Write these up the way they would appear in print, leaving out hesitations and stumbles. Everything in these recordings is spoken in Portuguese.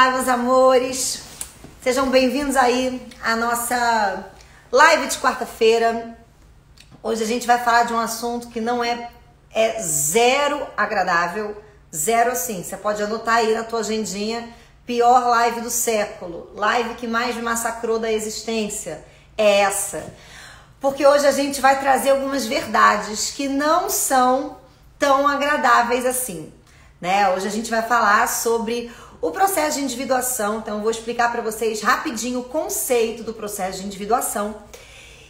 Olá, meus amores! Sejam bem-vindos aí à nossa live de quarta-feira. Hoje a gente vai falar de um assunto que não é zero agradável, zero assim. Você pode anotar aí na tua agendinha, pior live do século, live que mais me massacrou da existência, é essa. Porque hoje a gente vai trazer algumas verdades que não são tão agradáveis assim, né? Hoje a gente vai falar sobre o processo de individuação, então eu vou explicar para vocês rapidinho o conceito do processo de individuação.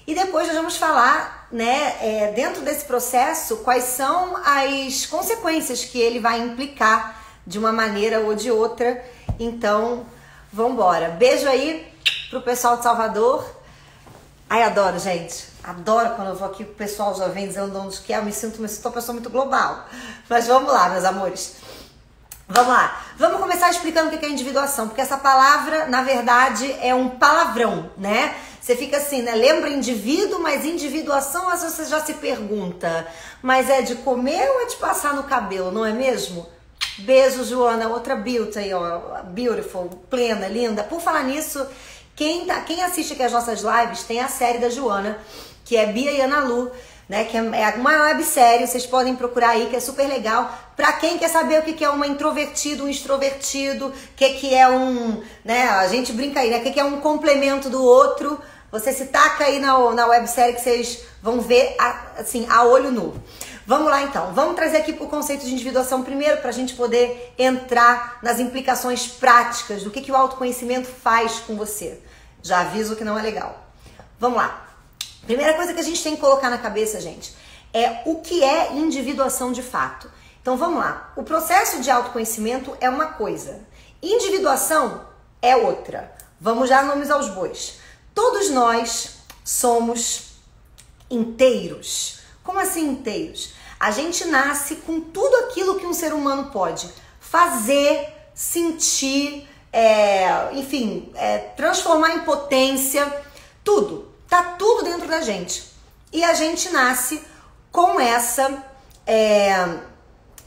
E depois nós vamos falar, né, dentro desse processo, quais são as consequências que ele vai implicar de uma maneira ou de outra. Então, vamos embora. Beijo aí pro pessoal de Salvador. Ai, adoro, gente. Adoro quando eu vou aqui, o pessoal já vem dizendo onde que é. Eu me sinto uma pessoa muito global. Mas vamos lá, meus amores. Vamos lá. Vamos começar explicando o que é individuação, porque essa palavra, na verdade, é um palavrão, né? Você fica assim, né? Lembra indivíduo, mas individuação, às vezes você já se pergunta, mas é de comer ou é de passar no cabelo, não é mesmo? Beijo, Joana, outra beauty aí, ó, beautiful, plena, linda. Por falar nisso, quem assiste aqui as nossas lives tem a série da Joana, que é Bia e Ana Lu, né, que é uma websérie, vocês podem procurar aí, que é super legal. Pra quem quer saber o que é uma introvertido, um extrovertido, o que é um, né, a gente brinca aí, né, o que é um complemento do outro, você se taca aí na websérie que vocês vão ver, assim, a olho nu. Vamos lá então, vamos trazer aqui pro conceito de individuação primeiro, pra gente poder entrar nas implicações práticas do que o autoconhecimento faz com você. Já aviso que não é legal. Vamos lá. Primeira coisa que a gente tem que colocar na cabeça, gente, é o que é individuação de fato. Então vamos lá. O processo de autoconhecimento é uma coisa, individuação é outra. Vamos já nomes aos bois. Todos nós somos inteiros. Como assim inteiros? A gente nasce com tudo aquilo que um ser humano pode fazer, sentir, enfim, transformar em potência, tudo. Tá tudo dentro da gente. E a gente nasce com essa,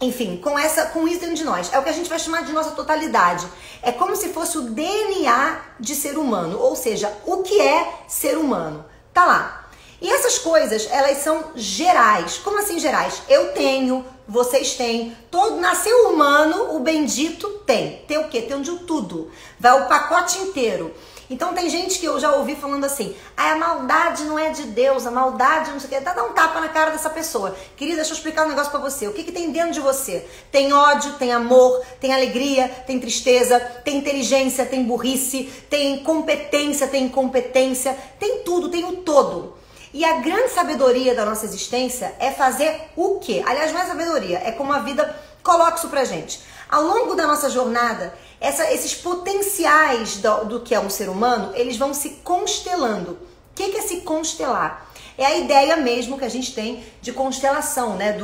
enfim, com isso dentro de nós. É o que a gente vai chamar de nossa totalidade. É como se fosse o DNA de ser humano, ou seja, o que é ser humano. Tá lá. E essas coisas, elas são gerais. Como assim gerais? Eu tenho, vocês têm, todo nasceu humano, o bendito tem. Tem o quê? Tem de tudo. Vai o pacote inteiro. Então tem gente que eu já ouvi falando assim, a maldade não é de Deus, a maldade não sei o que, dá um tapa na cara dessa pessoa. Querida, deixa eu explicar um negócio pra você. O que tem dentro de você? Tem ódio, tem amor, tem alegria, tem tristeza, tem inteligência, tem burrice, tem competência, tem incompetência, tem tudo, tem o todo. E a grande sabedoria da nossa existência é fazer o quê? Aliás, não é sabedoria, é como a vida coloca isso pra gente. Ao longo da nossa jornada, esses potenciais do que é um ser humano, eles vão se constelando. O que é se constelar? É a ideia mesmo que a gente tem de constelação, né?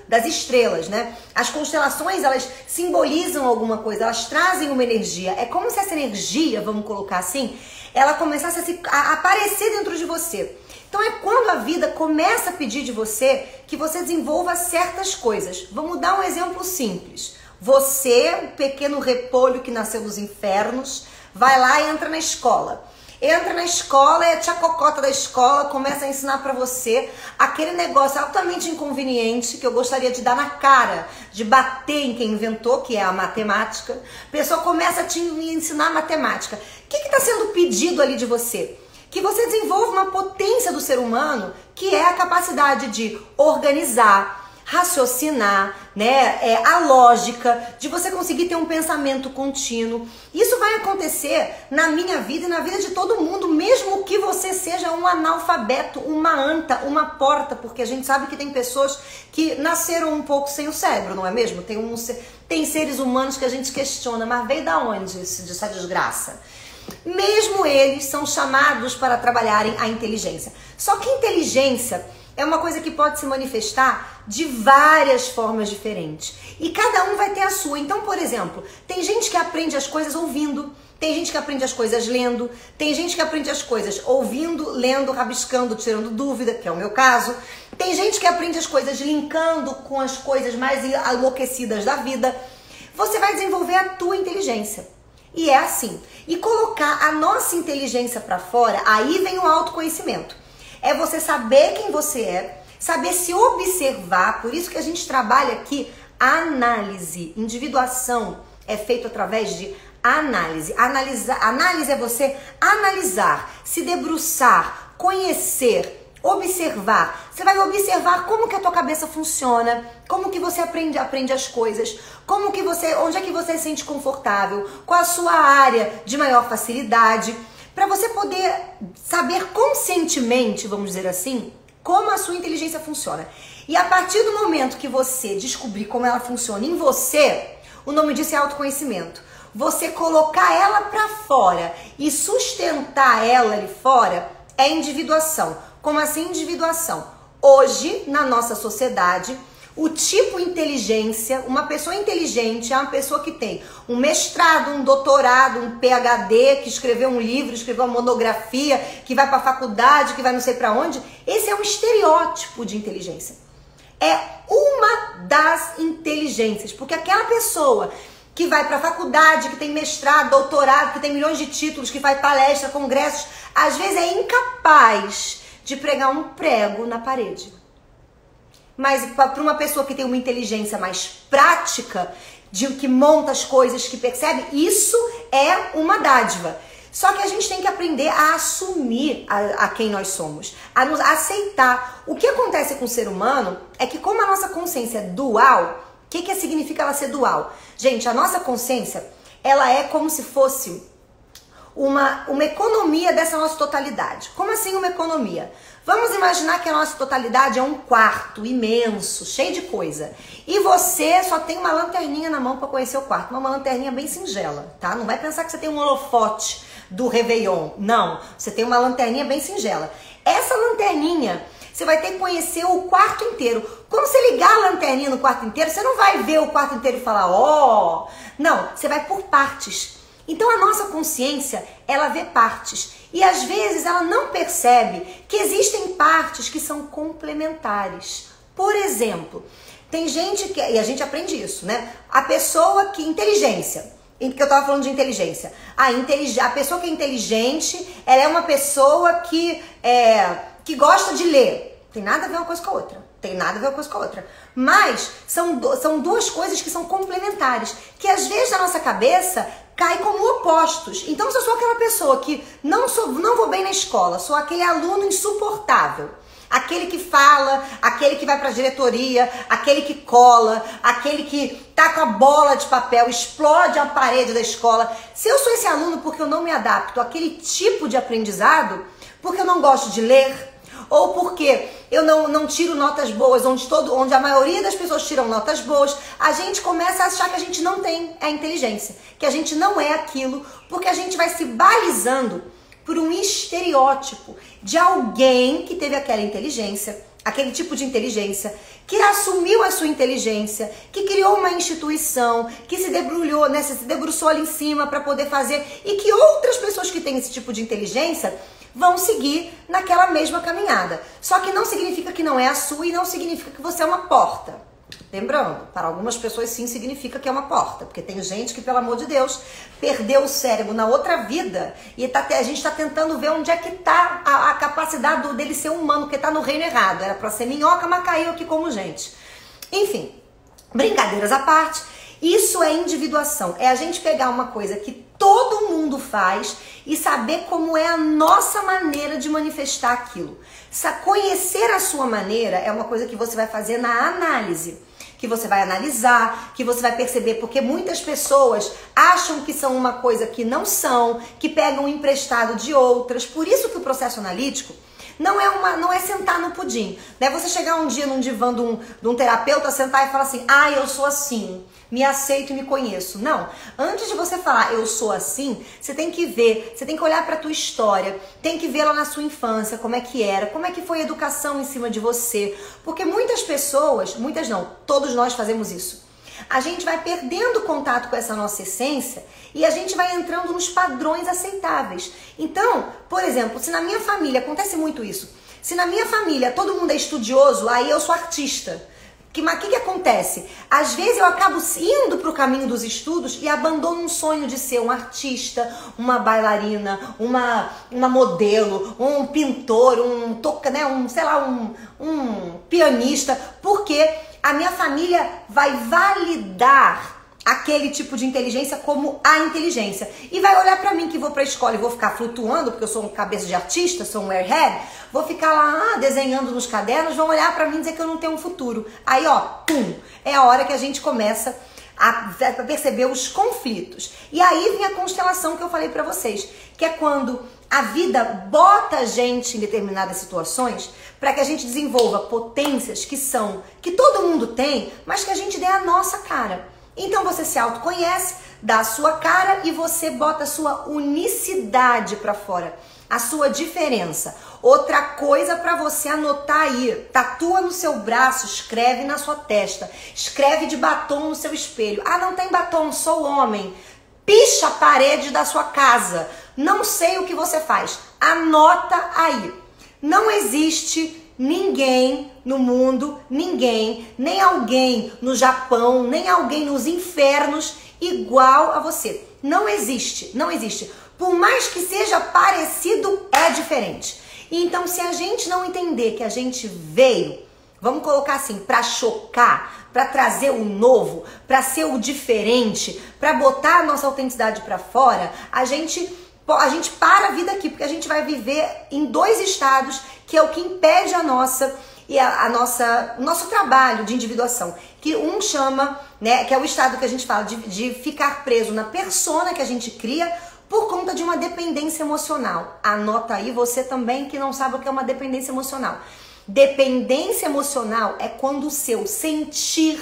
Das estrelas, né? As constelações, elas simbolizam alguma coisa, elas trazem uma energia. É como se essa energia, vamos colocar assim, ela começasse a aparecer dentro de você. Então é quando a vida começa a pedir de você que você desenvolva certas coisas. Vamos dar um exemplo simples. Você, o pequeno repolho que nasceu dos infernos, vai lá e entra na escola. Entra na escola e a tia Cocota da escola começa a ensinar pra você aquele negócio altamente inconveniente que eu gostaria de dar na cara, de bater em quem inventou, que é a matemática. A pessoa começa a te ensinar matemática. O que está sendo pedido ali de você? Que você desenvolva uma potência do ser humano, que é a capacidade de organizar, raciocinar, né, a lógica, de você conseguir ter um pensamento contínuo. Isso vai acontecer na minha vida e na vida de todo mundo, mesmo que você seja um analfabeto, uma anta, uma porta, porque a gente sabe que tem pessoas que nasceram um pouco sem o cérebro, não é mesmo? Tem seres humanos que a gente questiona, mas veio da onde essa desgraça? Mesmo eles são chamados para trabalharem a inteligência. Só que inteligência é uma coisa que pode se manifestar de várias formas diferentes. E cada um vai ter a sua. Então, por exemplo, tem gente que aprende as coisas ouvindo, tem gente que aprende as coisas lendo, tem gente que aprende as coisas ouvindo, lendo, rabiscando, tirando dúvida, que é o meu caso. Tem gente que aprende as coisas linkando com as coisas mais enlouquecidas da vida. Você vai desenvolver a tua inteligência. E é assim. E colocar a nossa inteligência para fora, aí vem o autoconhecimento. É você saber quem você é, saber se observar, por isso que a gente trabalha aqui análise. Individuação é feito através de análise. Análise é você analisar, se debruçar, conhecer, observar. Você vai observar como que a tua cabeça funciona, como que você aprende as coisas, onde é que você se sente confortável, qual a sua área de maior facilidade, para você poder saber conscientemente, vamos dizer assim, como a sua inteligência funciona. E a partir do momento que você descobrir como ela funciona em você, o nome disso é autoconhecimento. Você colocar ela para fora e sustentar ela ali fora é individuação. Como assim individuação? Hoje, na nossa sociedade, o tipo inteligência, uma pessoa inteligente é uma pessoa que tem um mestrado, um doutorado, um PhD, que escreveu um livro, escreveu uma monografia, que vai para a faculdade, que vai não sei para onde. Esse é um estereótipo de inteligência. É uma das inteligências, porque aquela pessoa que vai para a faculdade, que tem mestrado, doutorado, que tem milhões de títulos, que faz palestra, congressos, às vezes é incapaz de pregar um prego na parede. Mas para uma pessoa que tem uma inteligência mais prática, que monta as coisas, que percebe, isso é uma dádiva. Só que a gente tem que aprender a assumir a quem nós somos, a nos aceitar. O que acontece com o ser humano é que como a nossa consciência é dual, o que significa ela ser dual? Gente, a nossa consciência, ela é como se fosse uma economia dessa nossa totalidade. Como assim uma economia? Vamos imaginar que a nossa totalidade é um quarto imenso, cheio de coisa. E você só tem uma lanterninha na mão para conhecer o quarto. Uma lanterninha bem singela, tá? Não vai pensar que você tem um holofote do Réveillon. Não, você tem uma lanterninha bem singela. Essa lanterninha, você vai ter que conhecer o quarto inteiro. Quando você ligar a lanterninha no quarto inteiro, você não vai ver o quarto inteiro e falar, ó. Não, você vai por partes. Então a nossa consciência, ela vê partes. E às vezes ela não percebe que existem partes que são complementares. Por exemplo, tem gente que... E a gente aprende isso, né? A pessoa que... Inteligência. Que eu tava falando de inteligência. A pessoa que é inteligente, ela é uma pessoa que gosta de ler. Tem nada a ver uma coisa com a outra. Tem nada a ver uma coisa com a outra. Mas são duas coisas que são complementares. Que às vezes na nossa cabeça cai como opostos. Então se eu sou aquela pessoa que não vou bem na escola, sou aquele aluno insuportável. Aquele que fala, aquele que vai para a diretoria, aquele que cola, aquele que tá com a bola de papel, explode a parede da escola. Se eu sou esse aluno porque eu não me adapto àquele tipo de aprendizado, porque eu não gosto de ler, ou porque eu não tiro notas boas, onde a maioria das pessoas tiram notas boas, a gente começa a achar que a gente não tem a inteligência, que a gente não é aquilo, porque a gente vai se balizando por um estereótipo de alguém que teve aquela inteligência, aquele tipo de inteligência, que assumiu a sua inteligência, que criou uma instituição, que se debrulhou, né, se debruçou ali em cima para poder fazer, e que outras pessoas que têm esse tipo de inteligência vão seguir naquela mesma caminhada. Só que não significa que não é a sua e não significa que você é uma porta. Lembrando, para algumas pessoas sim significa que é uma porta, porque tem gente que, pelo amor de Deus, perdeu o cérebro na outra vida e a gente está tentando ver onde é que está a capacidade dele ser humano, porque está no reino errado. Era para ser minhoca, mas caiu aqui como gente. Enfim, brincadeiras à parte, isso é individuação. É a gente pegar uma coisa que todo mundo faz e saber como é a nossa maneira de manifestar aquilo. Conhecer a sua maneira é uma coisa que você vai fazer na análise, que você vai analisar, que você vai perceber, porque muitas pessoas acham que são uma coisa que não são, que pegam emprestado de outras. Por isso que o processo analítico não é sentar no pudim, né? Você chegar um dia num divã de um terapeuta, sentar e falar assim, eu sou assim, me aceito e me conheço. Não, antes de você falar eu sou assim, você tem que ver, você tem que olhar para a tua história, tem que ver lá na sua infância, como é que era, como é que foi a educação em cima de você, porque muitas pessoas, muitas não, todos nós fazemos isso. A gente vai perdendo contato com essa nossa essência e a gente vai entrando nos padrões aceitáveis. Então, por exemplo, se na minha família acontece muito isso, se na minha família todo mundo é estudioso, aí eu sou artista. que acontece? Às vezes eu acabo indo para o caminho dos estudos e abandono um sonho de ser um artista, uma bailarina, uma modelo, um pintor, um pianista, porque a minha família vai validar aquele tipo de inteligência como a inteligência. E vai olhar pra mim que vou pra escola e vou ficar flutuando, porque eu sou um cabeça de artista, sou um airhead, vou ficar lá desenhando nos cadernos, vão olhar pra mim e dizer que eu não tenho um futuro. Aí, ó, pum, é a hora que a gente começa a perceber os conflitos. E aí vem a constelação que eu falei pra vocês, que é quando a vida bota a gente em determinadas situações para que a gente desenvolva potências que todo mundo tem, mas que a gente dê a nossa cara. Então você se autoconhece, dá a sua cara e você bota a sua unicidade pra fora, a sua diferença. Outra coisa pra você anotar aí, tatua no seu braço, escreve na sua testa, escreve de batom no seu espelho. Ah, não tem batom, sou homem. Picha a parede da sua casa. Não sei o que você faz. Anota aí. Não existe ninguém no mundo, nem alguém no Japão, nem alguém nos infernos igual a você. Não existe, não existe. Por mais que seja parecido, é diferente. Então, se a gente não entender que a gente veio, vamos colocar assim, para chocar, para trazer o novo, para ser o diferente, para botar a nossa autenticidade para fora, a gente para a vida aqui, porque a gente vai viver em dois estados, que é o que impede o nosso trabalho de individuação, que um chama, né, que é o estado que a gente fala de ficar preso na persona que a gente cria por conta de uma dependência emocional. Anota aí você também que não sabe o que é uma dependência emocional. Dependência emocional é quando o seu sentir,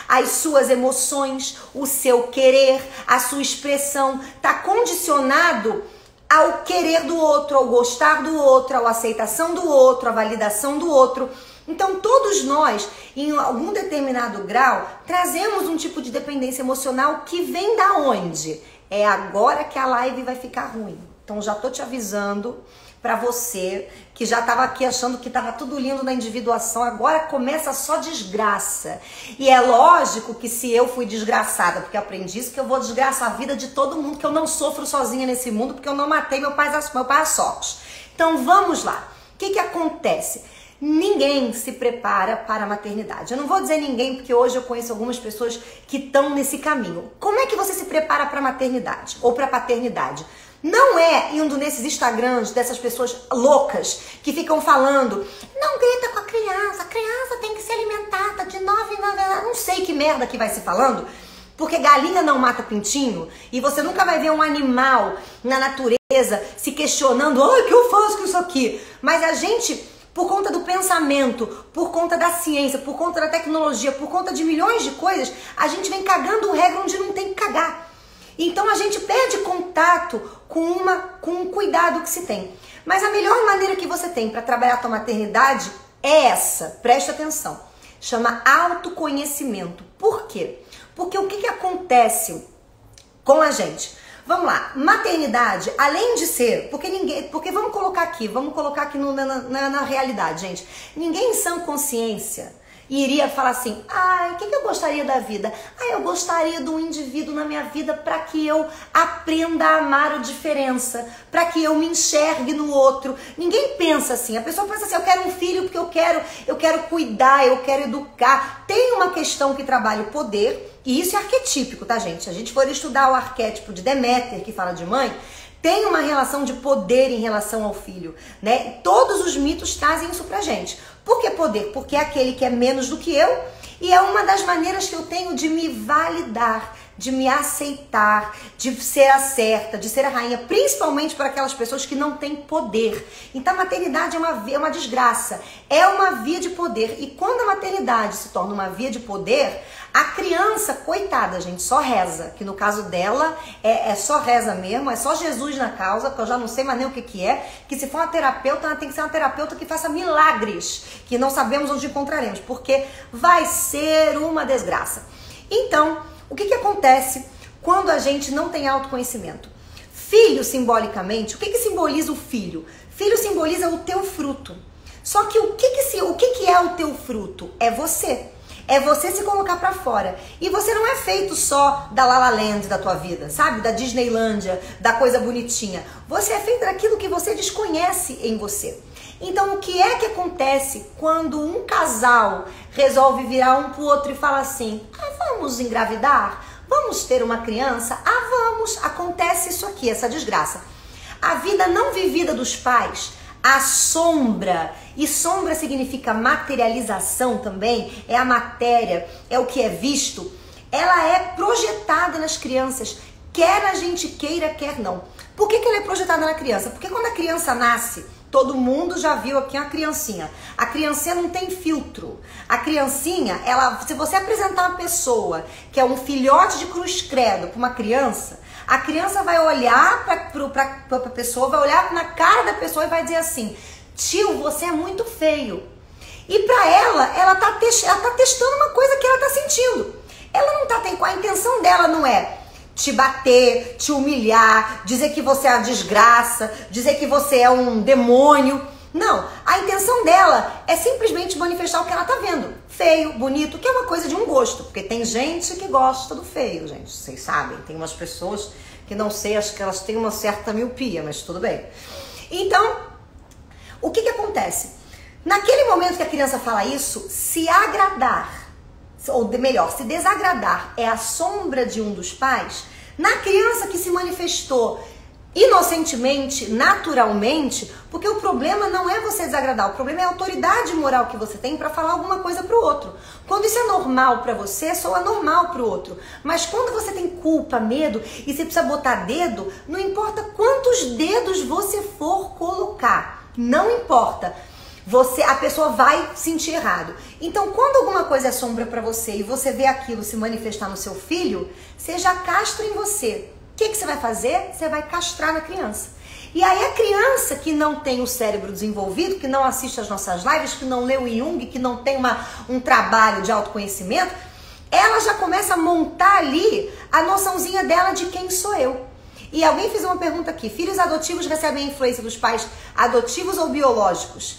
as suas emoções, o seu querer, a sua expressão está condicionado ao querer do outro, ao gostar do outro, à aceitação do outro, à validação do outro. Então todos nós, em algum determinado grau, trazemos um tipo de dependência emocional que vem da onde? É agora que a live vai ficar ruim. Então já tô te avisando para você que já estava aqui achando que estava tudo lindo na individuação, agora começa só desgraça. E é lógico que se eu fui desgraçada, porque aprendi isso, que eu vou desgraçar a vida de todo mundo, que eu não sofro sozinha nesse mundo, porque eu não matei meu pai a socos. Então vamos lá. O que acontece? Ninguém se prepara para a maternidade. Eu não vou dizer ninguém, porque hoje eu conheço algumas pessoas que estão nesse caminho. Como é que você se prepara para a maternidade ou para a paternidade? Não é indo nesses Instagrams dessas pessoas loucas que ficam falando, não grita com a criança tem que ser alimentada de 9 em 9 anos. Não sei que merda que vai se falando, porque galinha não mata pintinho e você nunca vai ver um animal na natureza se questionando, o que eu faço com isso aqui? Mas a gente, por conta do pensamento, por conta da ciência, por conta da tecnologia, por conta de milhões de coisas, a gente vem cagando regra onde não tem que cagar. Então a gente perde contato com um cuidado que se tem. Mas a melhor maneira que você tem para trabalhar a tua maternidade é essa, preste atenção. Chama autoconhecimento. Por quê? Porque o que acontece com a gente? Vamos lá, maternidade, além de ser, porque vamos colocar aqui na realidade, gente. Ninguém em sã consciência iria falar assim, o que eu gostaria da vida? Eu gostaria de um indivíduo na minha vida para que eu aprenda a amar a diferença, para que eu me enxergue no outro. Ninguém pensa assim, a pessoa pensa assim, eu quero um filho porque eu quero cuidar, eu quero educar. Tem uma questão que trabalha o poder, e isso é arquetípico, tá, gente? Se a gente for estudar o arquétipo de Deméter, que fala de mãe, tem uma relação de poder em relação ao filho, né? Todos os mitos trazem isso pra gente. Por que poder? Porque é aquele que é menos do que eu e é uma das maneiras que eu tenho de me validar, de me aceitar, de ser a certa, de ser a rainha, principalmente para aquelas pessoas que não têm poder. Então a maternidade é uma desgraça, é uma via de poder. E quando a maternidade se torna uma via de poder, a criança, coitada, gente, só reza, que no caso dela é só reza mesmo, é só Jesus na causa, porque eu já não sei mais nem o que é, que se for uma terapeuta, ela tem que ser uma terapeuta que faça milagres, que não sabemos onde encontraremos, porque vai ser uma desgraça. Então, o que acontece quando a gente não tem autoconhecimento? Filho, simbolicamente, o que simboliza o filho? Filho simboliza o teu fruto. Só que o que é o teu fruto? É você. É você se colocar pra fora. E você não é feito só da La La Land da tua vida, sabe? Da Disneylândia, da coisa bonitinha. Você é feito daquilo que você desconhece em você. Então, o que é que acontece quando um casal resolve virar um pro outro e fala assim: vamos engravidar? Vamos ter uma criança? Vamos. Acontece isso aqui, essa desgraça. A vida não vivida dos pais, a sombra, e sombra significa materialização também, é a matéria, é o que é visto, ela é projetada nas crianças, quer a gente queira, quer não. Por que ela é projetada na criança? Porque quando a criança nasce, todo mundo já viu aqui uma criancinha. A criancinha não tem filtro. A criancinha, se você apresentar uma pessoa que é um filhote de cruz credo para uma criança, a criança vai olhar para a pessoa, vai olhar na cara da pessoa e vai dizer assim: tio, você é muito feio. E para ela tá testando uma coisa que ela tá sentindo. Ela não tá, a intenção dela não é te bater, te humilhar, dizer que você é uma desgraça, dizer que você é um demônio. Não, a intenção dela é simplesmente manifestar o que ela tá vendo. Feio, bonito, que é uma coisa de um gosto. Porque tem gente que gosta do feio, gente. Vocês sabem, tem umas pessoas que não sei, acho que elas têm uma certa miopia, mas tudo bem. Então, o que acontece? Naquele momento que a criança fala isso, se agradar, ou melhor, se desagradar é a sombra de um dos pais, na criança que se manifestou inocentemente, naturalmente, porque o problema não é você desagradar, o problema é a autoridade moral que você tem para falar alguma coisa pro outro. Quando isso é normal para você, soa normal pro outro. Mas quando você tem culpa, medo e você precisa botar dedo, não importa quantos dedos você for colocar, não importa. A pessoa vai sentir errado. Então, quando alguma coisa é sombra para você e você vê aquilo se manifestar no seu filho, seja castro em você. O que você vai fazer? Você vai castrar na criança. E aí a criança que não tem o cérebro desenvolvido, que não assiste às nossas lives, que não leu Jung, que não tem um trabalho de autoconhecimento, ela já começa a montar ali a noçãozinha dela de quem sou eu. E alguém fez uma pergunta aqui: filhos adotivos recebem a influência dos pais adotivos ou biológicos?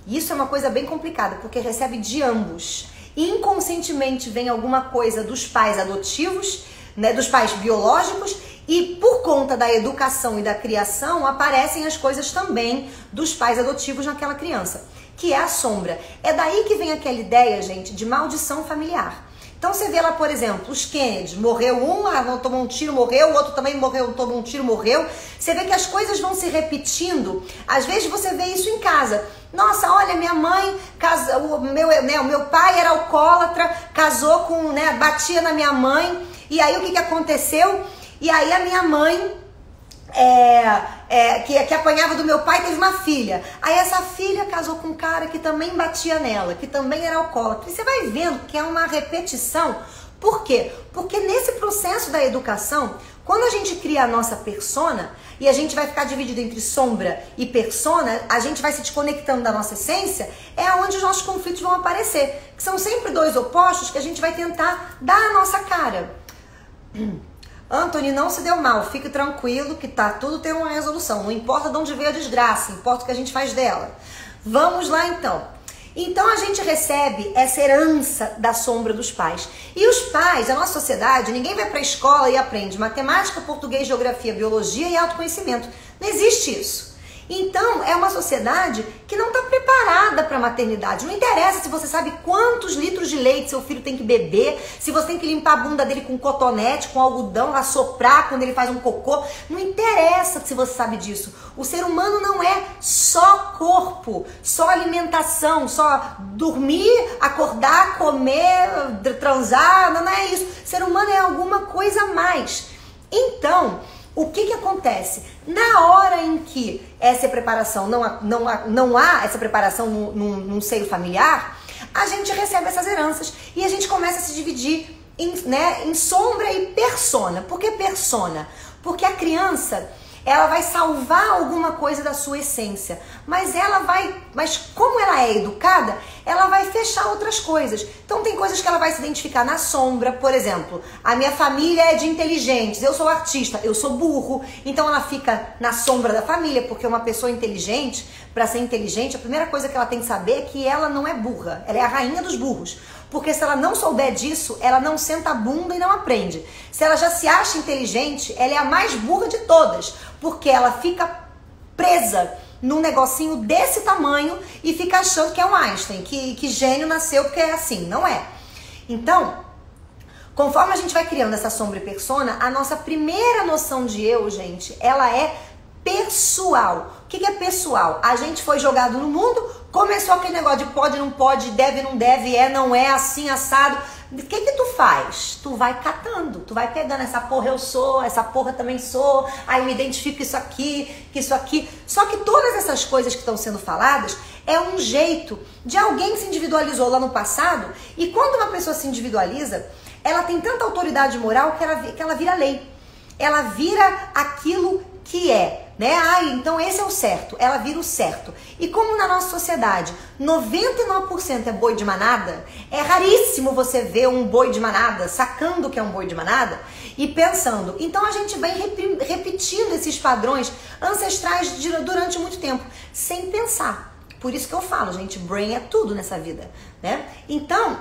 Isso é uma coisa bem complicada, porque recebe de ambos. Inconscientemente vem alguma coisa dos pais adotivos, né, dos pais biológicos, e por conta da educação e da criação aparecem as coisas também dos pais adotivos naquela criança, que é a sombra. É daí que vem aquela ideia, gente, de maldição familiar. Então você vê lá, por exemplo, os Kennedy, morreu um, tomou um tiro, morreu, o outro também morreu, tomou um tiro, morreu. Você vê que as coisas vão se repetindo. Às vezes você vê isso em casa. Nossa, olha, minha mãe, o meu pai era alcoólatra, casou com, batia na minha mãe. E aí o que aconteceu? E aí a minha mãe, que apanhava do meu pai, teve uma filha. Aí essa filha casou com um cara que também batia nela, que também era alcoólatra. E você vai vendo que é uma repetição. Por quê? Porque nesse processo da educação, quando a gente cria a nossa persona, e a gente vai ficar dividido entre sombra e persona, a gente vai se desconectando da nossa essência, é onde os nossos conflitos vão aparecer. Que são sempre dois opostos que a gente vai tentar dar a nossa cara. Anthony, não se deu mal, fique tranquilo que tudo tem uma resolução. Não importa de onde veio a desgraça, importa o que a gente faz dela. Vamos lá então. Então a gente recebe essa herança da sombra dos pais. E os pais, a nossa sociedade, ninguém vai para a escola e aprende matemática, português, geografia, biologia e autoconhecimento. Não existe isso. Então é uma sociedade que não está preparada para a maternidade. Não interessa se você sabe quantos litros de leite seu filho tem que beber, se você tem que limpar a bunda dele com cotonete, com algodão, assoprar quando ele faz um cocô. Não interessa se você sabe disso. O ser humano não é só corpo, só alimentação, só dormir, acordar, comer, transar. Não é isso. O ser humano é alguma coisa a mais. Então, o que acontece? Na hora em que essa preparação não há essa preparação num seio familiar, a gente recebe essas heranças e a gente começa a se dividir em sombra e persona. Por que persona? Porque a criança, ela vai salvar alguma coisa da sua essência, mas como ela é educada, ela vai fechar outras coisas. Então tem coisas que ela vai se identificar na sombra. Por exemplo, a minha família é de inteligentes, eu sou artista, eu sou burro, então ela fica na sombra da família, porque uma pessoa inteligente, para ser inteligente, a primeira coisa que ela tem que saber é que ela não é burra, ela é a rainha dos burros. Porque se ela não souber disso, ela não senta a bunda e não aprende. Se ela já se acha inteligente, ela é a mais burra de todas, porque ela fica presa num negocinho desse tamanho e fica achando que é um Einstein, que gênio nasceu porque é assim. Não é. Então, conforme a gente vai criando essa sombra e persona, a nossa primeira noção de eu, gente, ela é pessoal. O que é pessoal? A gente foi jogado no mundo, começou aquele negócio de pode, não pode, deve, não deve, é, não é, assim, assado. O que tu faz? Tu vai catando, tu vai pegando essa porra eu sou, essa porra também sou, aí me identifico com isso aqui, que isso aqui. Só que todas essas coisas que estão sendo faladas é um jeito de alguém que se individualizou lá no passado, e quando uma pessoa se individualiza, ela tem tanta autoridade moral que ela vira lei. Ela vira aquilo que é, né? Então esse é o certo. Ela vira o certo. E como na nossa sociedade 99% é boi de manada, é raríssimo você ver um boi de manada sacando que é um boi de manada e pensando. Então a gente vem repetindo esses padrões ancestrais durante muito tempo, sem pensar. Por isso que eu falo, gente, brain é tudo nessa vida, né? Então,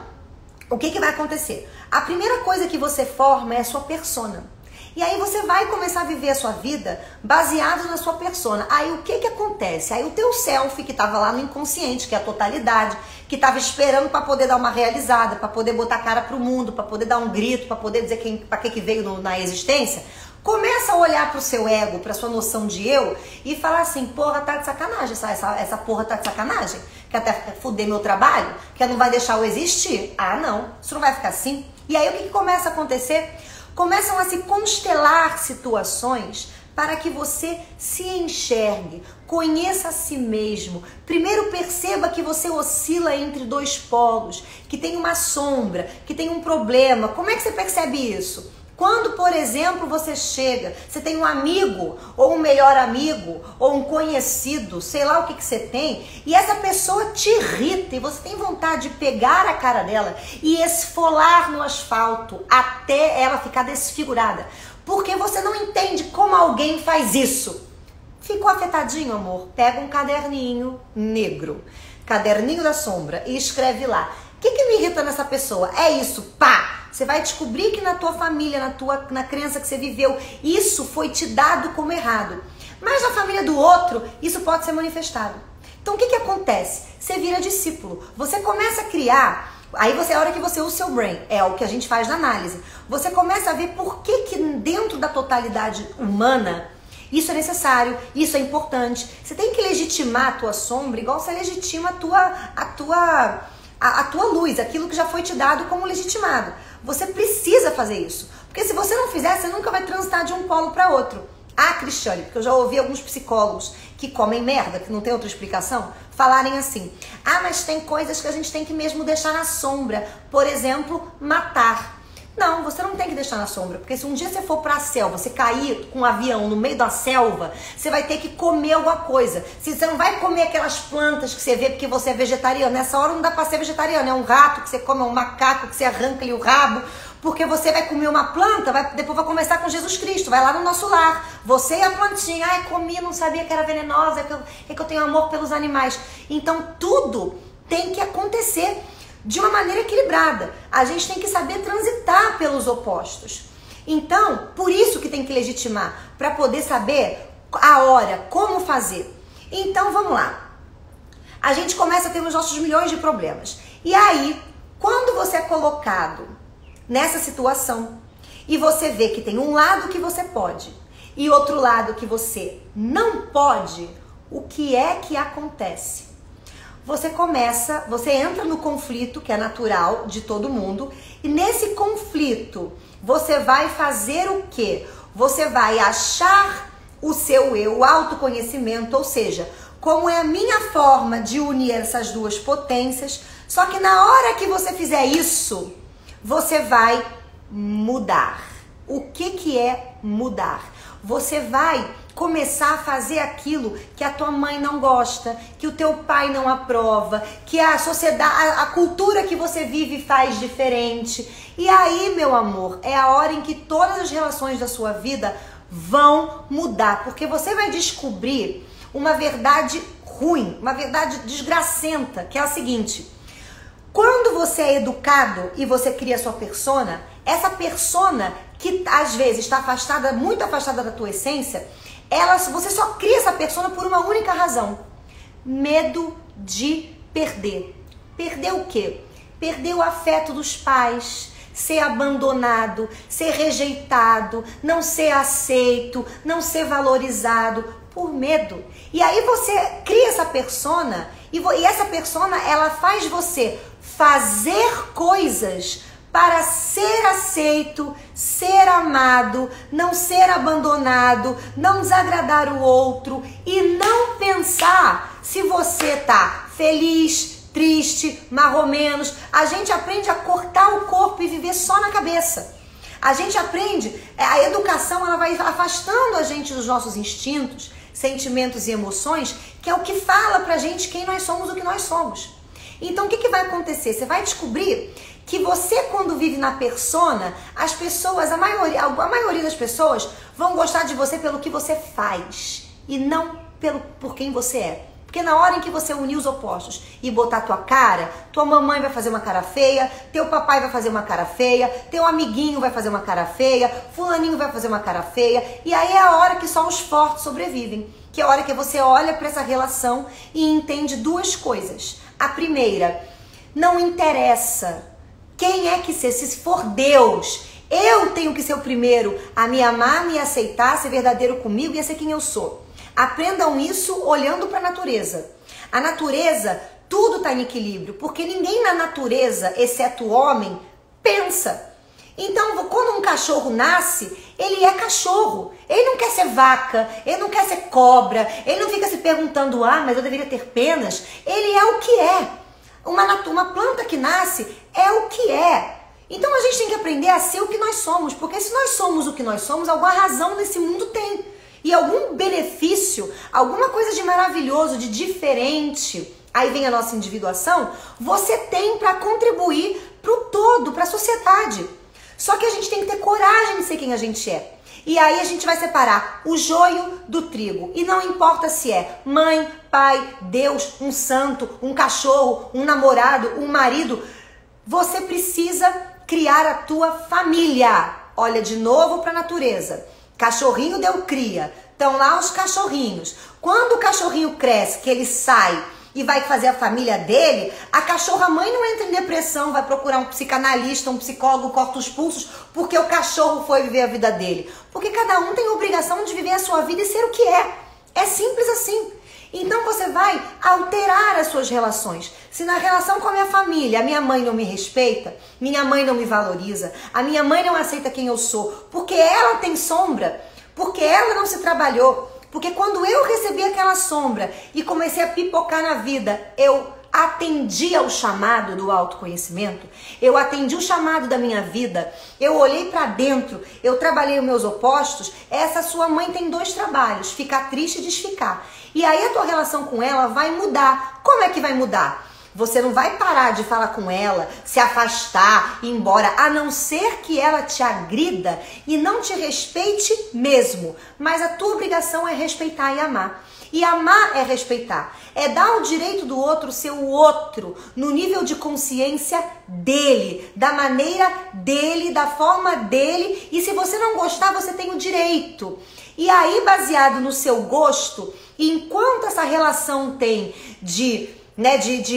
o que vai acontecer? A primeira coisa que você forma é a sua persona. E aí você vai começar a viver a sua vida baseado na sua persona. Aí o que acontece? Aí o teu self, que estava lá no inconsciente, que é a totalidade, que estava esperando para poder dar uma realizada, para poder botar a cara pro mundo, para poder dar um grito, para poder dizer para que veio na existência, começa a olhar pro seu ego, pra sua noção de eu e falar assim, porra, tá de sacanagem, essa porra tá de sacanagem? Quer até fuder meu trabalho? Que não vai deixar eu existir? Ah, não, isso não vai ficar assim. E aí o que começa a acontecer? Começam a se constelar situações para que você se enxergue, conheça a si mesmo. Primeiro perceba que você oscila entre dois polos, que tem uma sombra, que tem um problema. Como é que você percebe isso? Quando, por exemplo, você chega, você tem um amigo, ou um melhor amigo, ou um conhecido, sei lá o que você tem, e essa pessoa te irrita e você tem vontade de pegar a cara dela e esfolar no asfalto até ela ficar desfigurada. Porque você não entende como alguém faz isso. Ficou afetadinho, amor? Pega um caderninho negro, caderninho da sombra, e escreve lá. O que me irrita nessa pessoa? É isso, pá! Você vai descobrir que na tua família, na crença que você viveu, isso foi te dado como errado. Mas na família do outro, isso pode ser manifestado. Então o que acontece? Você vira discípulo. Você começa a criar, aí é a hora que você usa o seu brain, é o que a gente faz na análise. Você começa a ver por que dentro da totalidade humana, isso é necessário, isso é importante. Você tem que legitimar a tua sombra, igual você legitima a tua luz, aquilo que já foi te dado como legitimado. Você precisa fazer isso. Porque se você não fizer, você nunca vai transitar de um polo para outro. Ah, Cristiane, porque eu já ouvi alguns psicólogos que comem merda, que não tem outra explicação, falarem assim. Ah, mas tem coisas que a gente tem que mesmo deixar na sombra. Por exemplo, matar. Não, você não tem que deixar na sombra, porque se um dia você for pra selva, você cair com um avião no meio da selva, você vai ter que comer alguma coisa. Se você não vai comer aquelas plantas que você vê porque você é vegetariano, nessa hora não dá pra ser vegetariano, é um rato que você come, é um macaco que você arranca ali o rabo, porque você vai comer uma planta, depois vai começar com Jesus Cristo, vai lá no nosso lar, você e a plantinha, ai, comi, não sabia que era venenosa, é que eu tenho amor pelos animais. Então tudo tem que acontecer de uma maneira equilibrada. A gente tem que saber transitar pelos opostos. Então, por isso que tem que legitimar, para poder saber a hora, como fazer. Então, vamos lá. A gente começa a ter os nossos milhões de problemas. E aí, quando você é colocado nessa situação e você vê que tem um lado que você pode e outro lado que você não pode, o que é que acontece? Você entra no conflito, que é natural de todo mundo, e nesse conflito você vai fazer o quê? Você vai achar o seu eu, o autoconhecimento, ou seja, como é a minha forma de unir essas duas potências, só que na hora que você fizer isso, você vai mudar. O que é mudar? Você vai começar a fazer aquilo que a tua mãe não gosta, que o teu pai não aprova, que a sociedade, a cultura que você vive faz diferente. E aí, meu amor, é a hora em que todas as relações da sua vida vão mudar, porque você vai descobrir uma verdade ruim, uma verdade desgracenta, que é a seguinte: Quando você é educado e você cria a sua persona, essa persona que às vezes está afastada, muito afastada da tua essência, você só cria essa persona por uma única razão: medo de perder. Perder o quê? Perder o afeto dos pais, ser abandonado, ser rejeitado, não ser aceito, não ser valorizado, por medo. E aí você cria essa persona e essa persona, ela faz você fazer coisas para ser aceito, ser amado, não ser abandonado, não desagradar o outro e não pensar se você tá feliz, triste, mais ou menos. A gente aprende a cortar o corpo e viver só na cabeça. A gente aprende, a educação, ela vai afastando a gente dos nossos instintos, sentimentos e emoções, que é o que fala pra gente quem nós somos, o que nós somos. Então o que vai acontecer? Você vai descobrir que você, quando vive na persona, as pessoas, a maioria das pessoas vão gostar de você pelo que você faz e não por quem você é. Porque na hora em que você unir os opostos e botar tua cara, tua mamãe vai fazer uma cara feia, teu papai vai fazer uma cara feia, teu amiguinho vai fazer uma cara feia, fulaninho vai fazer uma cara feia, e aí é a hora que só os fortes sobrevivem, que é a hora que você olha para essa relação e entende duas coisas. A primeira, não interessa quem é que ser, se for Deus, eu tenho que ser o primeiro a me amar, me aceitar, ser verdadeiro comigo e a ser quem eu sou. Aprendam isso olhando para a natureza. A natureza, tudo está em equilíbrio, porque ninguém na natureza, exceto o homem, pensa. Então, quando um cachorro nasce, ele é cachorro. Ele não quer ser vaca, ele não quer ser cobra, ele não fica se perguntando, mas eu deveria ter penas. Ele é o que é. Uma planta que nasce é o que é. Então, a gente tem que aprender a ser o que nós somos, porque se nós somos o que nós somos, alguma razão nesse mundo tem. E algum benefício, alguma coisa de maravilhoso, de diferente, aí vem a nossa individuação, você tem para contribuir para o todo, para a sociedade. Só que a gente tem que ter coragem de ser quem a gente é. E aí a gente vai separar o joio do trigo. E não importa se é mãe, pai, Deus, um santo, um cachorro, um namorado, um marido. Você precisa criar a tua família. Olha de novo para a natureza. Cachorrinho deu cria, estão lá os cachorrinhos. Quando o cachorrinho cresce, que ele sai e vai fazer a família dele, a cachorra-mãe não entra em depressão, vai procurar um psicanalista, um psicólogo, corta os pulsos, porque o cachorro foi viver a vida dele. Porque cada um tem a obrigação de viver a sua vida e ser o que é. É simples assim. Então você vai alterar as suas relações. Se na relação com a minha família, a minha mãe não me respeita, minha mãe não me valoriza, a minha mãe não aceita quem eu sou, porque ela tem sombra, porque ela não se trabalhou, porque quando eu recebi aquela sombra e comecei a pipocar na vida, eu atendi ao chamado do autoconhecimento, eu atendi o chamado da minha vida, eu olhei para dentro, eu trabalhei os meus opostos. Essa sua mãe tem dois trabalhos: ficar triste e desficar. E aí a tua relação com ela vai mudar. Como é que vai mudar? Você não vai parar de falar com ela, se afastar, ir embora, a não ser que ela te agrida e não te respeite mesmo. Mas a tua obrigação é respeitar e amar. E amar é respeitar, é dar o direito do outro ser o outro, no nível de consciência dele, da maneira dele, da forma dele. E se você não gostar, você tem o direito. E aí, baseado no seu gosto, enquanto essa relação tem de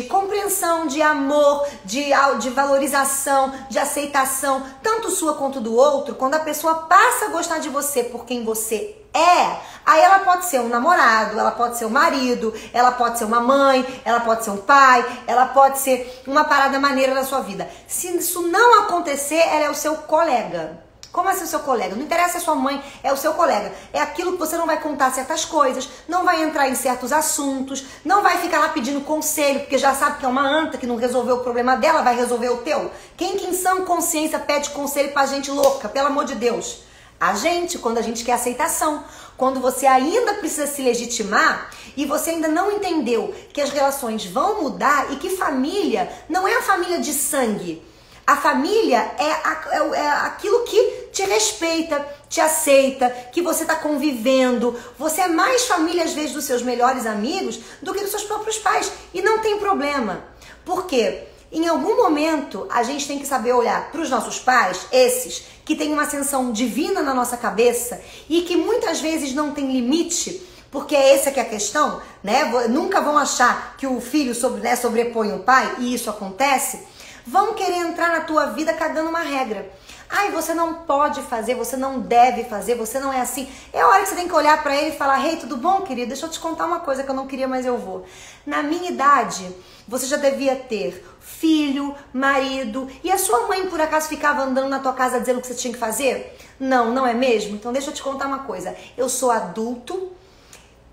compreensão, de amor, de valorização, de aceitação, tanto sua quanto do outro, quando a pessoa passa a gostar de você por quem você é, aí ela pode ser um namorado, ela pode ser um marido, ela pode ser uma mãe, ela pode ser um pai, ela pode ser uma parada maneira na sua vida. Se isso não acontecer, ela é o seu colega. Como é ser o seu colega? Não interessa se é sua mãe, é o seu colega. É aquilo que você não vai contar certas coisas, não vai entrar em certos assuntos, não vai ficar lá pedindo conselho, porque já sabe que é uma anta que não resolveu o problema dela, vai resolver o teu. Quem que em sã consciência pede conselho pra gente louca, pelo amor de Deus? A gente, quando a gente quer aceitação. Quando você ainda precisa se legitimar e você ainda não entendeu que as relações vão mudar e que família não é a família de sangue. A família é aquilo que te respeita, te aceita, que você está convivendo. Você é mais família, às vezes, dos seus melhores amigos do que dos seus próprios pais. E não tem problema. Por quê? Em algum momento, a gente tem que saber olhar para os nossos pais, esses que têm uma ascensão divina na nossa cabeça e que muitas vezes não tem limite, porque é essa que é a questão, né? Nunca vão achar que o filho sobrepõe o pai, e isso acontece. Vão querer entrar na tua vida cagando uma regra. Ai, você não pode fazer, você não deve fazer, você não é assim. É a hora que você tem que olhar pra ele e falar: "Hey, tudo bom, querido? Deixa eu te contar uma coisa que eu não queria, mas eu vou. Na minha idade, você já devia ter filho, marido, e a sua mãe por acaso ficava andando na tua casa dizendo o que você tinha que fazer? Não, não é mesmo? Então deixa eu te contar uma coisa. Eu sou adulto,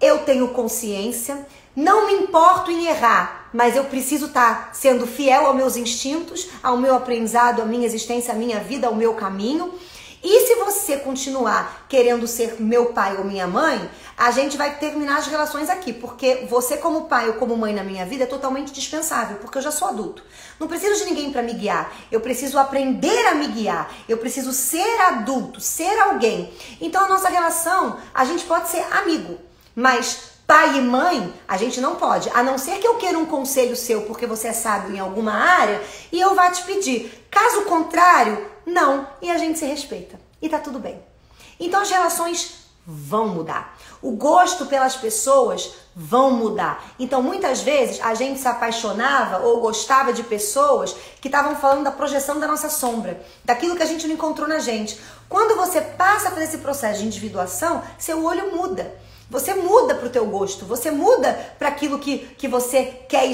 eu tenho consciência, não me importo em errar, mas eu preciso estar sendo fiel aos meus instintos, ao meu aprendizado, à minha existência, à minha vida, ao meu caminho. E se você continuar querendo ser meu pai ou minha mãe, a gente vai terminar as relações aqui, porque você como pai ou como mãe na minha vida é totalmente dispensável, porque eu já sou adulto. Não preciso de ninguém para me guiar, eu preciso aprender a me guiar, eu preciso ser adulto, ser alguém. Então a nossa relação, a gente pode ser amigo, mas pai e mãe, a gente não pode, a não ser que eu queira um conselho seu porque você é sábio em alguma área e eu vá te pedir. Caso contrário, não, e a gente se respeita. E tá tudo bem. Então as relações vão mudar. O gosto pelas pessoas vão mudar. Então muitas vezes a gente se apaixonava ou gostava de pessoas que estavam falando da projeção da nossa sombra, daquilo que a gente não encontrou na gente. Quando você passa por esse processo de individuação, seu olho muda. Você muda para o teu gosto, você muda para aquilo que você quer,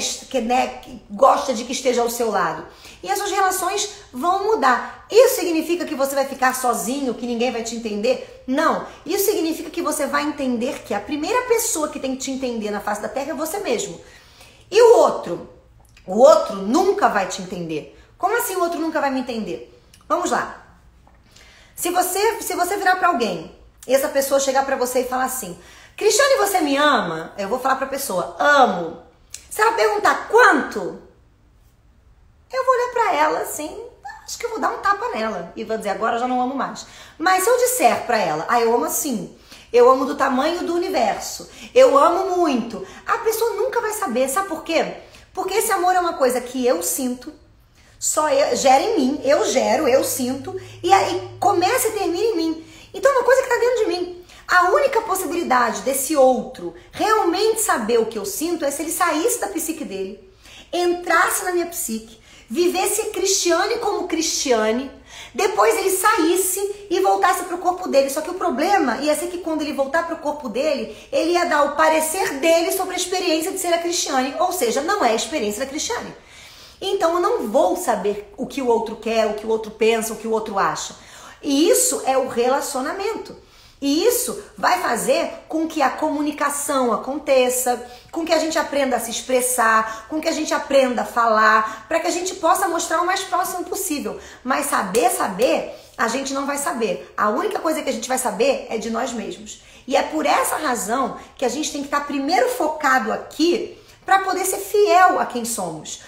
que gosta de que esteja ao seu lado. E as suas relações vão mudar. Isso significa que você vai ficar sozinho, que ninguém vai te entender? Não. Isso significa que você vai entender que a primeira pessoa que tem que te entender na face da terra é você mesmo. E o outro? O outro nunca vai te entender. Como assim o outro nunca vai me entender? Vamos lá. Se você virar para alguém e essa pessoa chegar para você e falar assim: Cristiane, você me ama? Eu vou falar pra pessoa: amo. Se ela perguntar quanto, eu vou olhar pra ela assim, acho que eu vou dar um tapa nela e vou dizer: agora eu já não amo mais. Mas se eu disser pra ela: eu amo assim, eu amo do tamanho do universo, eu amo muito, a pessoa nunca vai saber. Sabe por quê? Porque esse amor é uma coisa que eu sinto, só gera em mim, eu sinto, e aí começa e termina em mim. Então é uma coisa que tá dentro de mim. A única possibilidade desse outro realmente saber o que eu sinto é se ele saísse da psique dele, entrasse na minha psique, vivesse a Cristiane como Cristiane, depois ele saísse e voltasse para o corpo dele. Só que o problema ia ser que quando ele voltar para o corpo dele, ele ia dar o parecer dele sobre a experiência de ser a Cristiane, ou seja, não é a experiência da Cristiane. Então eu não vou saber o que o outro quer, o que o outro pensa, o que o outro acha. E isso é o relacionamento. E isso vai fazer com que a comunicação aconteça, com que a gente aprenda a se expressar, com que a gente aprenda a falar, para que a gente possa mostrar o mais próximo possível. Mas saber, a gente não vai saber. A única coisa que a gente vai saber é de nós mesmos. E é por essa razão que a gente tem que estar primeiro focado aqui para poder ser fiel a quem somos.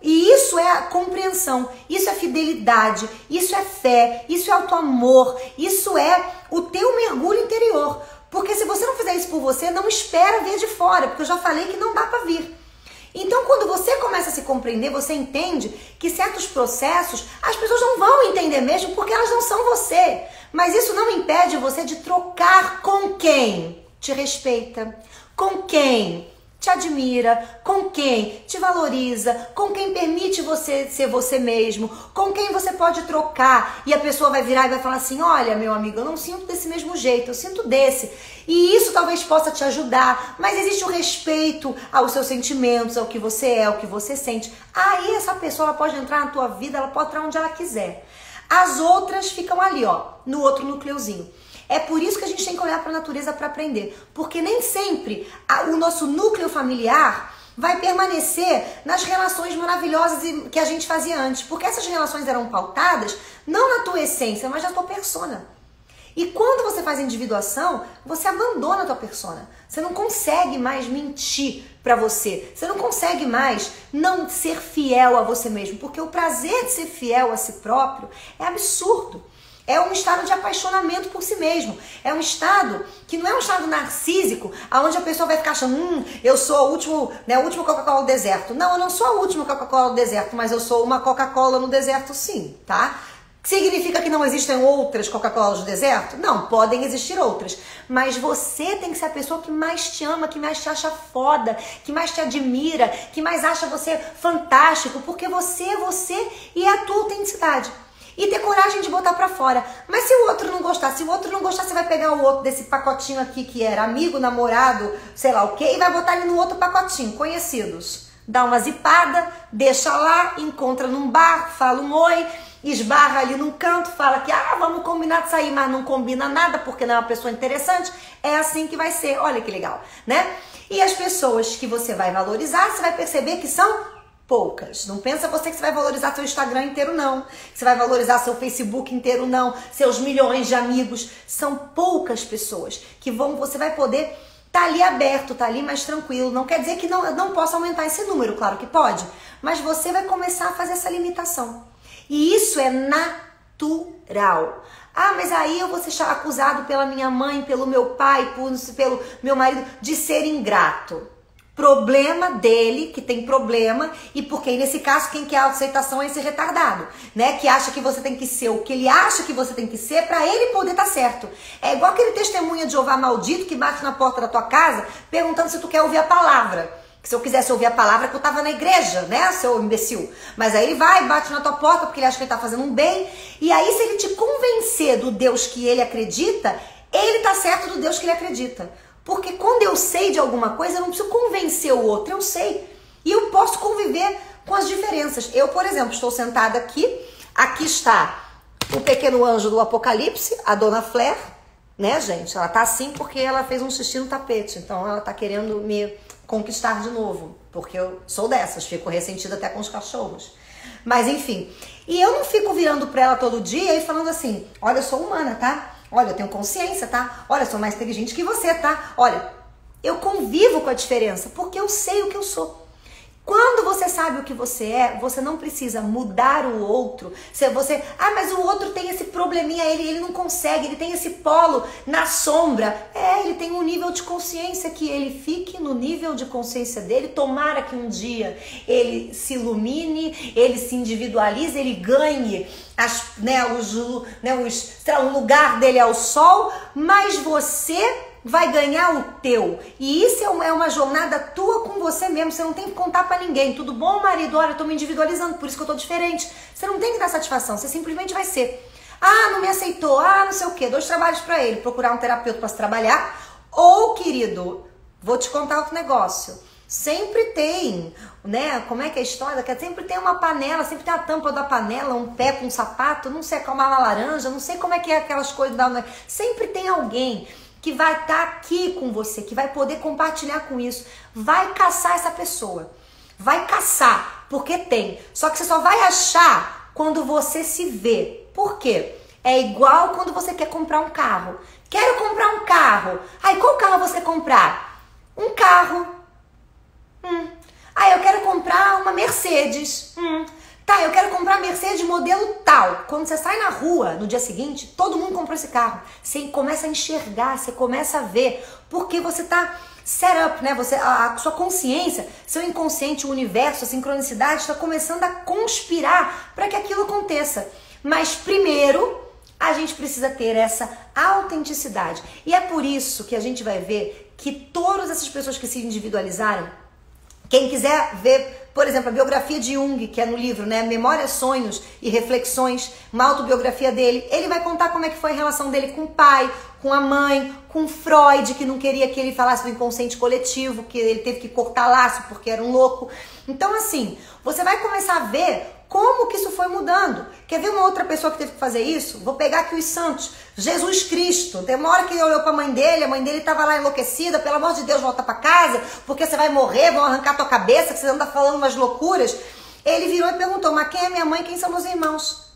E isso é a compreensão, isso é fidelidade, isso é fé, isso é auto-amor, isso é o teu mergulho interior. Porque se você não fizer isso por você, não espera ver de fora, porque eu já falei que não dá para vir. Então quando você começa a se compreender, você entende que certos processos as pessoas não vão entender mesmo porque elas não são você. Mas isso não impede você de trocar com quem te respeita, com quem te admira, com quem te valoriza, com quem permite você ser você mesmo, com quem você pode trocar e a pessoa vai virar e vai falar assim: olha, meu amigo, eu não sinto desse mesmo jeito, eu sinto desse. E isso talvez possa te ajudar, mas existe o respeito aos seus sentimentos, ao que você é, ao que você sente. Aí essa pessoa ela pode entrar na tua vida, ela pode entrar onde ela quiser. As outras ficam ali, ó, no outro núcleozinho. É por isso que a gente tem que olhar para a natureza para aprender, porque nem sempre o nosso núcleo familiar vai permanecer nas relações maravilhosas que a gente fazia antes, porque essas relações eram pautadas não na tua essência, mas na tua persona. E quando você faz individuação, você abandona a tua persona. Você não consegue mais mentir para você. Você não consegue mais não ser fiel a você mesmo, porque o prazer de ser fiel a si próprio é absurdo. É um estado de apaixonamento por si mesmo. É um estado que não é um estado narcísico, onde a pessoa vai ficar achando, eu sou a última, né, a última Coca-Cola do deserto. Não, eu não sou a última Coca-Cola do deserto, mas eu sou uma Coca-Cola no deserto sim, tá? Significa que não existem outras Coca-Colas do deserto? Não, podem existir outras. Mas você tem que ser a pessoa que mais te ama, que mais te acha foda, que mais te admira, que mais acha você fantástico, porque você é você e é a tua autenticidade. E ter coragem de botar pra fora. Mas se o outro não gostar, você vai pegar o outro desse pacotinho aqui que era amigo, namorado, sei lá o quê, e vai botar ele no outro pacotinho, conhecidos. Dá uma zipada, deixa lá, encontra num bar, fala um oi, esbarra ali num canto, fala que vamos combinar de sair, mas não combina nada porque não é uma pessoa interessante. É assim que vai ser, olha que legal, né? E as pessoas que você vai valorizar, você vai perceber que são poucas. Não pensa você que você vai valorizar seu Instagram inteiro, não. Que você vai valorizar seu Facebook inteiro, não. Seus milhões de amigos. São poucas pessoas que você vai poder tá ali aberto, tá ali mais tranquilo. Não quer dizer que não possa aumentar esse número, claro que pode. Mas você vai começar a fazer essa limitação. E isso é natural. Mas aí eu vou ser acusado pela minha mãe, pelo meu pai, pelo meu marido de ser ingrato. Problema dele, que tem problema, e porque nesse caso quem quer autoaceitação é esse retardado, né? Que acha que você tem que ser o que ele acha que você tem que ser pra ele poder estar certo. É igual aquele testemunha de Jeová maldito que bate na porta da tua casa perguntando se tu quer ouvir a palavra. Que se eu quisesse ouvir a palavra que eu tava na igreja, né, seu imbecil? Mas aí ele vai, bate na tua porta porque ele acha que ele tá fazendo um bem, e aí se ele te convencer do Deus que ele acredita, ele tá certo do Deus que ele acredita. Porque quando eu sei de alguma coisa, eu não preciso convencer o outro, eu sei. E eu posso conviver com as diferenças. Eu, por exemplo, estou sentada aqui está o pequeno anjo do Apocalipse, a Dona Flair, né, gente? Ela tá assim porque ela fez um xixi no tapete, então ela tá querendo me conquistar de novo, porque eu sou dessas, fico ressentida até com os cachorros. Mas enfim, e eu não fico virando pra ela todo dia e falando assim, olha, eu sou humana, tá? Olha, eu tenho consciência, tá? Olha, eu sou mais inteligente que você, tá? Olha, eu convivo com a diferença, porque eu sei o que eu sou. Quando você sabe o que você é, você não precisa mudar o outro. Mas o outro tem esse probleminha, ele não consegue, ele tem esse polo na sombra. Ele tem um nível de consciência, que ele fique no nível de consciência dele. Tomara que um dia ele se ilumine, ele se individualize, ele ganhe um lugar dele ao sol, mas você vai ganhar o teu. E isso é uma jornada tua com você mesmo. Você não tem que contar pra ninguém. Tudo bom, marido? Olha, eu tô me individualizando, por isso que eu tô diferente. Você não tem que dar satisfação, você simplesmente vai ser. Não me aceitou, não sei o quê. 2 trabalhos pra ele, procurar um terapeuta pra se trabalhar. Ou, querido, vou te contar outro negócio. Sempre tem, né? Como é que é a história? Que sempre tem uma panela, sempre tem a tampa da panela, um pé com um sapato, não sei, com uma laranja, não sei como é que é aquelas coisas. Sempre tem alguém que vai estar aqui com você, que vai poder compartilhar com isso. Vai caçar essa pessoa. Vai caçar, porque tem. Só que você só vai achar quando você se vê. Por quê? É igual quando você quer comprar um carro. Quero comprar um carro. Qual carro você quer comprar? Um carro. Eu quero comprar uma Mercedes. Eu quero comprar a Mercedes modelo tal. Quando você sai na rua, no dia seguinte, todo mundo comprou esse carro. Você começa a enxergar, você começa a ver. Porque você tá set up, né? A sua consciência, seu inconsciente, o universo, a sincronicidade está começando a conspirar para que aquilo aconteça. Mas primeiro, a gente precisa ter essa autenticidade. E é por isso que a gente vai ver que todas essas pessoas que se individualizaram, quem quiser ver, por exemplo, a biografia de Jung, que é no livro, né, Memórias, Sonhos e Reflexões, uma autobiografia dele, ele vai contar como é que foi a relação dele com o pai, com a mãe, com Freud, que não queria que ele falasse do inconsciente coletivo, que ele teve que cortar laço porque era um louco. Então, assim, você vai começar a ver como que isso foi mudando. Quer ver uma outra pessoa que teve que fazer isso? Vou pegar aqui os santos. Jesus Cristo. Tem uma hora que ele olhou pra mãe dele, a mãe dele estava lá enlouquecida. Pelo amor de Deus, volta pra casa, porque você vai morrer, vão arrancar tua cabeça, que você anda falando umas loucuras. Ele virou e perguntou, mas quem é minha mãe, quem são meus irmãos?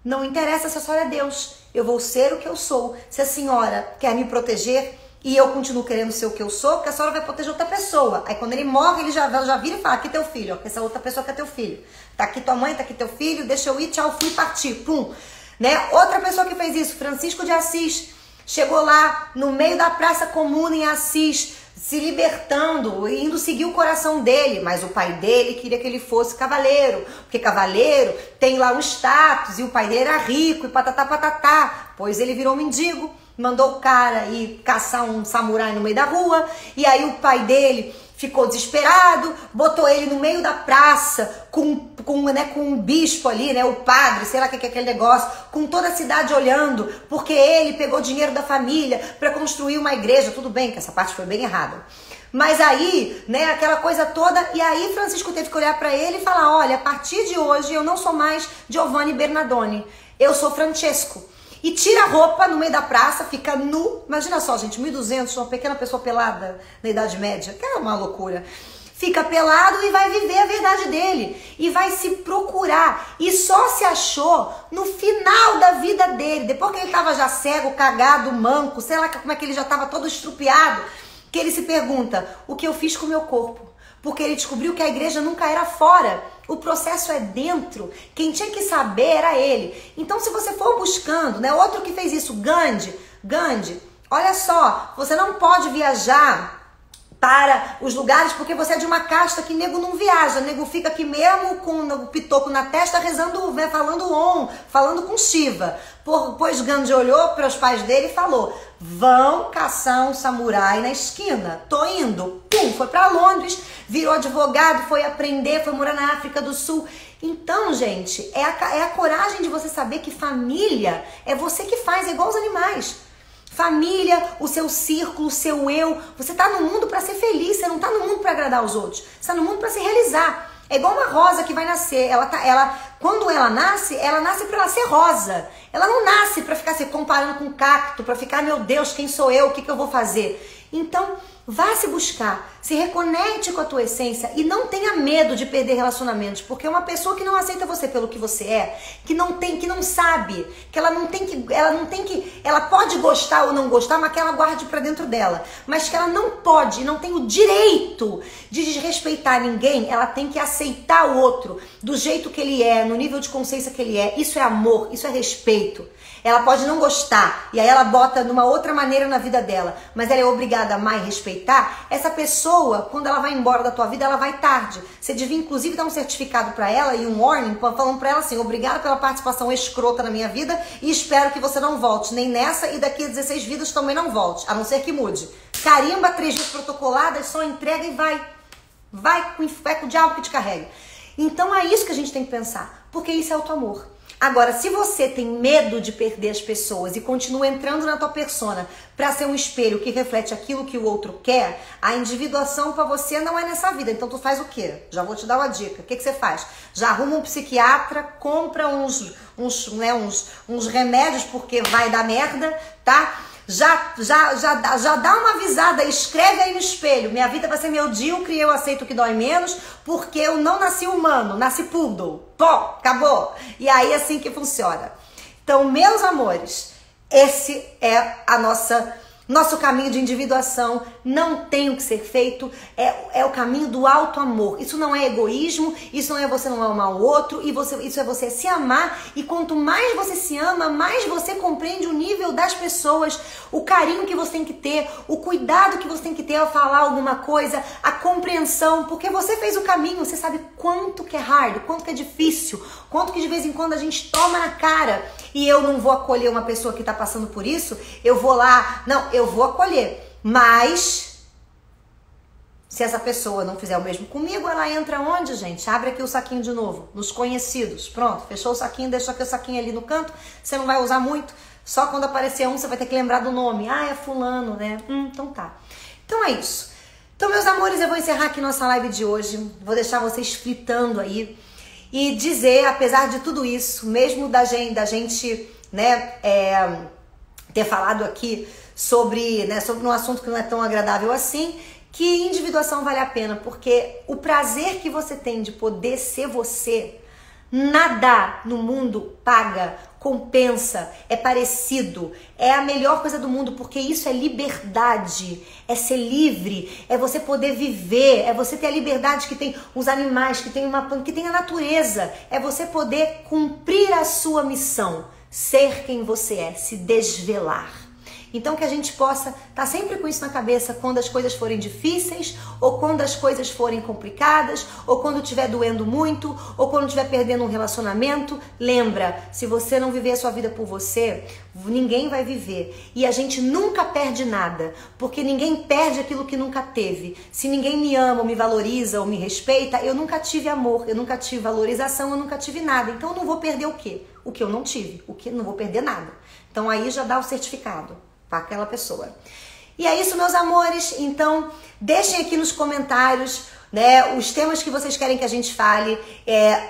Não interessa se a senhora é Deus. Eu vou ser o que eu sou. Se a senhora quer me proteger e eu continuo querendo ser o que eu sou, porque a senhora vai proteger outra pessoa. Aí quando ele morre, ele já vira e fala, aqui teu filho, ó, essa outra pessoa que é teu filho. Tá aqui tua mãe, tá aqui teu filho, deixa eu ir, tchau, fui, parti, pum. né? Outra pessoa que fez isso, Francisco de Assis, chegou lá no meio da praça comum em Assis, se libertando, indo seguir o coração dele, mas o pai dele queria que ele fosse cavaleiro, porque cavaleiro tem lá um status e o pai dele era rico e patatá patatá, pois ele virou mendigo, mandou o cara ir caçar um samurai no meio da rua, e aí o pai dele ficou desesperado, botou ele no meio da praça com um bispo ali, né, o padre, sei lá o que é aquele negócio, com toda a cidade olhando, porque ele pegou dinheiro da família para construir uma igreja. Tudo bem que essa parte foi bem errada. Mas aí, né, aquela coisa toda, e aí Francisco teve que olhar para ele e falar, olha, a partir de hoje eu não sou mais Giovanni Bernardoni, eu sou Francesco. E tira a roupa no meio da praça, fica nu. Imagina só, gente, 1200, uma pequena pessoa pelada na Idade Média, que era uma loucura. Fica pelado e vai viver a verdade dele. E vai se procurar. E só se achou no final da vida dele. Depois que ele estava já cego, cagado, manco, sei lá como é que ele já estava todo estrupiado, que ele se pergunta, o que eu fiz com o meu corpo? Porque ele descobriu que a igreja nunca era fora. O processo é dentro. Quem tinha que saber era ele. Então, se você for buscando, né? Outro que fez isso, Gandhi, olha só, você não pode viajar para os lugares porque você é de uma casta que nego não viaja. Nego fica aqui mesmo com o pitoco na testa, rezando, né, falando com Shiva. Pois Gandhi olhou para os pais dele e falou, vão caçar um samurai na esquina. Tô indo. Pum, foi para Londres, virou advogado, foi aprender, foi morar na África do Sul. Então, gente, é a coragem de você saber que família é você que faz, é igual os animais. Família, o seu círculo, o seu eu. Você tá no mundo para ser feliz, você não tá no mundo para agradar os outros. Você tá no mundo para se realizar. É igual uma rosa que vai nascer. Quando ela nasce para ela ser rosa. Ela não nasce para ficar se comparando com um cacto, para ficar, meu Deus, quem sou eu? O que eu vou fazer? Então, vá se buscar, se reconecte com a tua essência e não tenha medo de perder relacionamentos, porque uma pessoa que não aceita você pelo que você é, que não sabe, que ela pode gostar ou não gostar, mas que ela guarde pra dentro dela, mas que ela não pode, não tem o direito de desrespeitar ninguém, ela tem que aceitar o outro do jeito que ele é, no nível de consciência que ele é. Isso é amor, isso é respeito. Ela pode não gostar, e aí ela bota de uma outra maneira na vida dela, mas ela é obrigada a amar e respeitar. Essa pessoa, quando ela vai embora da tua vida, ela vai tarde. Você devia, inclusive, dar um certificado pra ela e um warning, falando pra ela assim, obrigada pela participação escrota na minha vida e espero que você não volte, nem nessa e daqui a 16 vidas também não volte, a não ser que mude. Carimba 3 vezes protocoladas, só entrega e vai. Vai com o diabo que te carrega. Então é isso que a gente tem que pensar, porque isso é auto-amor. Agora, se você tem medo de perder as pessoas e continua entrando na tua persona para ser um espelho que reflete aquilo que o outro quer, a individuação para você não é nessa vida. Então tu faz o quê? Já vou te dar uma dica. O que você faz? Já arruma um psiquiatra, compra uns remédios porque vai dar merda, tá? Já dá uma avisada, escreve aí no espelho, minha vida vai ser medíocre, eu aceito que dói menos, porque eu não nasci humano, nasci poodle. Pô, acabou. E aí é assim que funciona. Então, meus amores, esse é nosso caminho de individuação. Não tem o que ser feito, é o caminho do auto-amor. Isso não é egoísmo, isso não é você não amar o outro, isso é você se amar, e quanto mais você se ama, mais você compreende o nível das pessoas, o carinho que você tem que ter, o cuidado que você tem que ter ao falar alguma coisa, a compreensão, porque você fez o caminho, você sabe quanto que é hard, quanto que é difícil, quanto que de vez em quando a gente toma na cara, e eu não vou acolher uma pessoa que tá passando por isso, eu vou lá, não, eu vou acolher. Mas, se essa pessoa não fizer o mesmo comigo, ela entra onde, gente? Abre aqui o saquinho de novo, nos conhecidos. Pronto, fechou o saquinho, deixou aqui o saquinho ali no canto. Você não vai usar muito, só quando aparecer um você vai ter que lembrar do nome. Ah, é fulano, né? Então tá. Então é isso. Então, meus amores, eu vou encerrar aqui nossa live de hoje. Vou deixar vocês fritando aí. E dizer, apesar de tudo isso, mesmo da gente né, ter falado aqui sobre um assunto que não é tão agradável assim, que individuação vale a pena, porque o prazer que você tem de poder ser você, nada no mundo paga, compensa, é parecido, é a melhor coisa do mundo, porque isso é liberdade, é ser livre, é você poder viver, é você ter a liberdade que tem os animais, que tem a natureza, é você poder cumprir a sua missão, ser quem você é, se desvelar. Então que a gente possa estar sempre com isso na cabeça quando as coisas forem difíceis, ou quando as coisas forem complicadas, ou quando estiver doendo muito, ou quando estiver perdendo um relacionamento. Lembra, se você não viver a sua vida por você, ninguém vai viver. E a gente nunca perde nada, porque ninguém perde aquilo que nunca teve. Se ninguém me ama, ou me valoriza, ou me respeita, eu nunca tive amor, eu nunca tive valorização, eu nunca tive nada. Então eu não vou perder o quê? O que eu não tive, o que não vou perder nada. Então aí já dá o certificado para aquela pessoa. E é isso, meus amores. Então, deixem aqui nos comentários, né, os temas que vocês querem que a gente fale.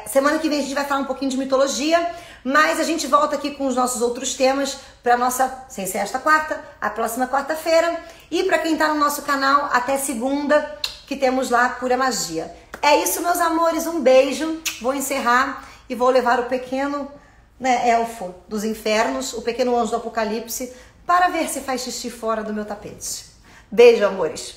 Semana que vem a gente vai falar um pouquinho de mitologia, mas a gente volta aqui com os nossos outros temas para nossa, sem ser esta quarta, a próxima quarta-feira. E para quem tá no nosso canal, até segunda, que temos lá Pura Magia. É isso, meus amores. Um beijo. Vou encerrar e vou levar o pequeno, né, elfo dos infernos, o pequeno anjo do apocalipse, para ver se faz xixi fora do meu tapete. Beijo, amores!